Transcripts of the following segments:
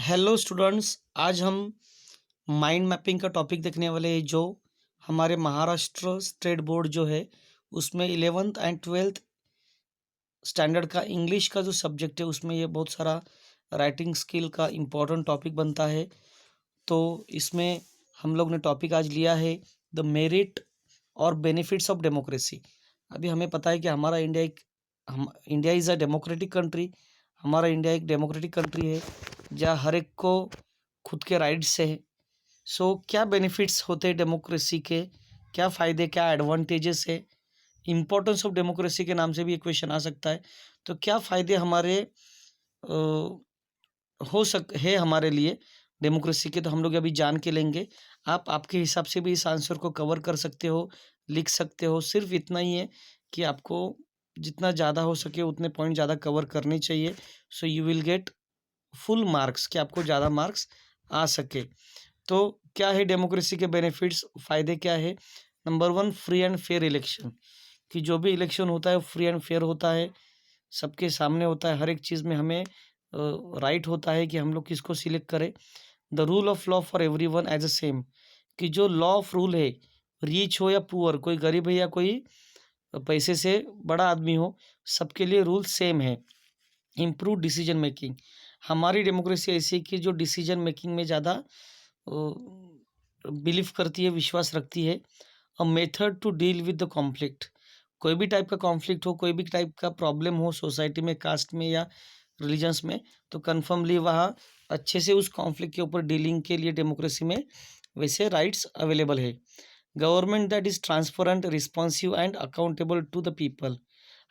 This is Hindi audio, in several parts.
हेलो स्टूडेंट्स, आज हम माइंड मैपिंग का टॉपिक देखने वाले हैं जो हमारे महाराष्ट्र स्टेट बोर्ड जो है उसमें 11th एंड 12th स्टैंडर्ड का इंग्लिश का जो सब्जेक्ट है उसमें ये बहुत सारा राइटिंग स्किल का इम्पोर्टेंट टॉपिक बनता है। तो इसमें हम लोग ने टॉपिक आज लिया है द मेरिट और बेनिफिट्स ऑफ डेमोक्रेसी। अभी हमें पता है कि हमारा India is a democratic country. हमारा इंडिया एक डेमोक्रेटिक कंट्री है जहाँ हर एक को खुद के राइट्स है। सो क्या बेनिफिट्स होते हैं डेमोक्रेसी के, क्या फ़ायदे, क्या एडवांटेजेस है। इम्पोर्टेंस ऑफ डेमोक्रेसी के नाम से भी एक क्वेश्चन आ सकता है। तो क्या फ़ायदे हमारे हो सक है हमारे लिए डेमोक्रेसी के, तो हम लोग अभी जान के लेंगे। आप आपके हिसाब से भी इस आंसर को कवर कर सकते हो, लिख सकते हो। सिर्फ इतना ही है कि आपको जितना ज़्यादा हो सके उतने पॉइंट ज़्यादा कवर करने चाहिए। So you will get full marks, कि आपको ज़्यादा मार्क्स आ सके। तो क्या है डेमोक्रेसी के बेनिफिट्स, फ़ायदे क्या है। Number one, free and fair election, कि जो भी इलेक्शन होता है फ्री एंड फेयर होता है, सबके सामने होता है। हर एक चीज़ में हमें राइट होता है कि हम लोग किसको सिलेक्ट करें। The rule of law for everyone as a same, कि जो लॉ ऑफ रूल है, रीच हो या पुअर, कोई गरीब है या कोई पैसे से बड़ा आदमी हो, सबके लिए रूल सेम है। इम्प्रूव डिसीजन मेकिंग, हमारी डेमोक्रेसी ऐसी है कि जो डिसीजन मेकिंग में ज़्यादा बिलीव करती है, विश्वास रखती है। A method to deal with the conflict, कोई भी टाइप का कॉन्फ्लिक्ट हो, कोई भी टाइप का प्रॉब्लम हो सोसाइटी में, कास्ट में या रिलीजन्स में, तो कन्फर्मली वहाँ अच्छे से उस कॉन्फ्लिक्ट के ऊपर डीलिंग के लिए डेमोक्रेसी में वैसे राइट्स अवेलेबल है। Government that is transparent, responsive and accountable to the people,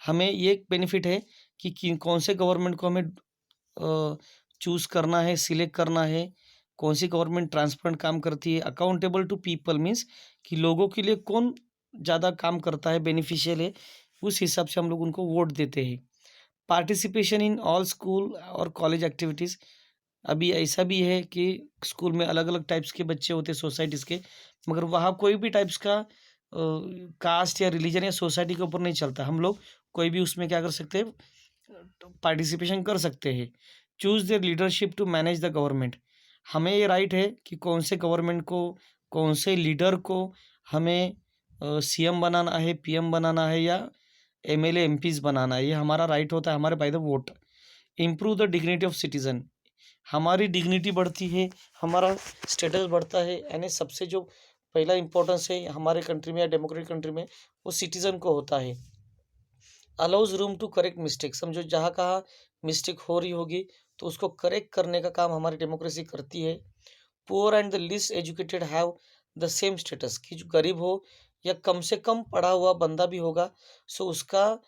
हमें ये बेनिफिट है कि कौन से गवर्नमेंट को हमें चूज़ करना है, सिलेक्ट करना है, कौन सी गवर्नमेंट ट्रांसपेरेंट काम करती है। अकाउंटेबल टू पीपल मीन्स कि लोगों के लिए कौन ज़्यादा काम करता है, बेनिफिशियल है, उस हिसाब से हम लोग उनको वोट देते हैं। पार्टिसिपेशन इन ऑल स्कूल और कॉलेज एक्टिविटीज़, अभी ऐसा भी है कि स्कूल में अलग अलग टाइप्स के बच्चे होते हैं सोसाइटीज़ के, मगर वहाँ कोई भी टाइप्स का कास्ट या रिलीजन या सोसाइटी के ऊपर नहीं चलता। हम लोग कोई भी उसमें क्या कर सकते हैं, पार्टिसिपेशन कर सकते हैं। Choose the leadership to manage the government, हमें ये राइट है कि कौन से गवर्नमेंट को, कौन से लीडर को हमें सीएम बनाना है, पीएम बनाना है या एमएलए एमपीज बनाना है, ये हमारा राइट होता है हमारे by the vote. Improve the dignity of citizen, हमारी डिग्निटी बढ़ती है, हमारा स्टेटस बढ़ता है। यानी सबसे जो पहला इम्पोर्टेंस है हमारे कंट्री में या डेमोक्रेटिक कंट्री में, वो सिटीजन को होता है। Allows room to correct mistake, समझो जहाँ कहाँ मिस्टेक हो रही होगी तो उसको करेक्ट करने का काम हमारी डेमोक्रेसी करती है। Poor and the least educated have the same status, कि जो गरीब हो या कम से कम पढ़ा हुआ बंदा भी होगा, सो उसका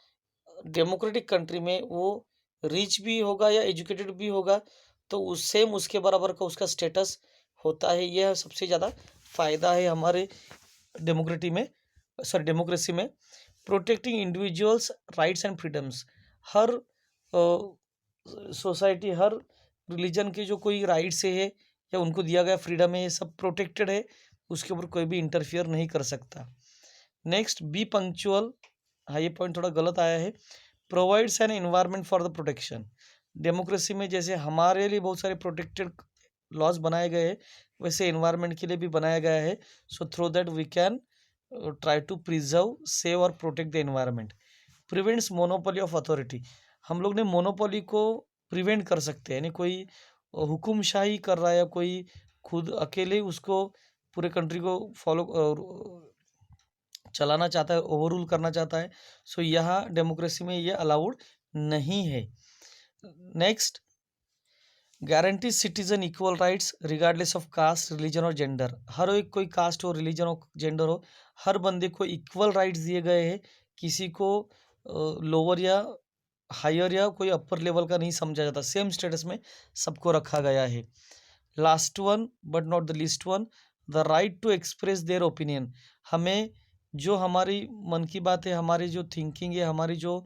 डेमोक्रेटिक कंट्री में वो रिच भी होगा या एजुकेटेड भी होगा, तो उस सेम उसके बराबर का उसका स्टेटस होता है। यह सबसे ज़्यादा फ़ायदा है हमारे डेमोक्रेसी में। Protecting individuals rights and freedoms, her society, her religion के जो कोई राइट्स है या उनको दिया गया फ्रीडम है, ये सब प्रोटेक्टेड है, उसके ऊपर कोई भी इंटरफियर नहीं कर सकता। नेक्स्ट, बी पंक्चुअल, हाँ ये पॉइंट थोड़ा गलत आया है। Provides N environment for the protection, democracy में जैसे हमारे लिए बहुत सारे प्रोटेक्टेड लॉज बनाए गए हैं, वैसे एनवायरनमेंट के लिए भी बनाया गया है। So through that we can try to preserve, save और protect the environment. Prevents monopoly of authority, हम लोग ने मोनोपोली को प्रिवेंट कर सकते हैं, यानी कोई हुकुमशाही कर रहा है या कोई खुद अकेले ही उसको पूरे कंट्री को फॉलो चलाना चाहता है, ओवररूल करना चाहता है, सो यहाँ डेमोक्रेसी में ये अलाउड नहीं है। Next, guarantee citizen equal rights regardless of caste, religion और जेंडर, हर एक कोई कास्ट हो, रिलीजन हो, जेंडर हो, हर बंदे को इक्वल राइट्स दिए गए हैं। किसी को लोअर या हायर या कोई अपर लेवल का नहीं समझा जाता, सेम स्टेटस में सबको रखा गया है। Last one but not the least one, the right to express their opinion, हमें जो हमारी मन की बात है, हमारी जो थिंकिंग है, हमारी जो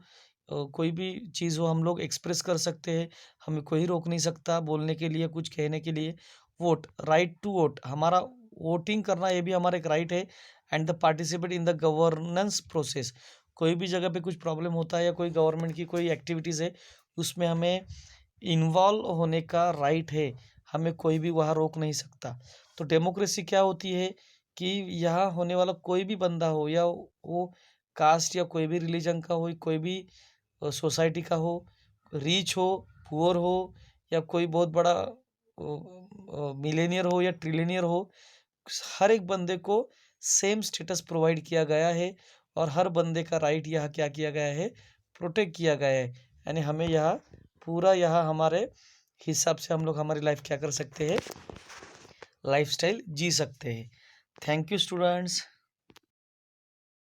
कोई भी चीज़ हो हम लोग एक्सप्रेस कर सकते हैं, हमें कोई रोक नहीं सकता बोलने के लिए, कुछ कहने के लिए। वोट, राइट टू वोट, हमारा वोटिंग करना ये भी हमारा एक राइट है। And the participate in the governance process, कोई भी जगह पे कुछ प्रॉब्लम होता है या कोई गवर्नमेंट की कोई एक्टिविटीज़ है उसमें हमें इन्वॉल्व होने का राइट है। हमें कोई भी वहाँ रोक नहीं सकता। तो डेमोक्रेसी क्या होती है कि यहाँ होने वाला कोई भी बंदा हो, या वो कास्ट या कोई भी रिलीजन का हो, कोई भी सोसाइटी का हो, रिच हो, पुअर हो, या कोई बहुत बड़ा मिलेनियर हो या ट्रिलियनियर हो, हर एक बंदे को सेम स्टेटस प्रोवाइड किया गया है, और हर बंदे का राइट यहाँ क्या किया गया है, प्रोटेक्ट किया गया है। यानी हमें यहाँ पूरा यहाँ हमारे हिसाब से हम लोग हमारी लाइफ क्या कर सकते हैं, लाइफस्टाइल जी सकते हैं। Thank you students.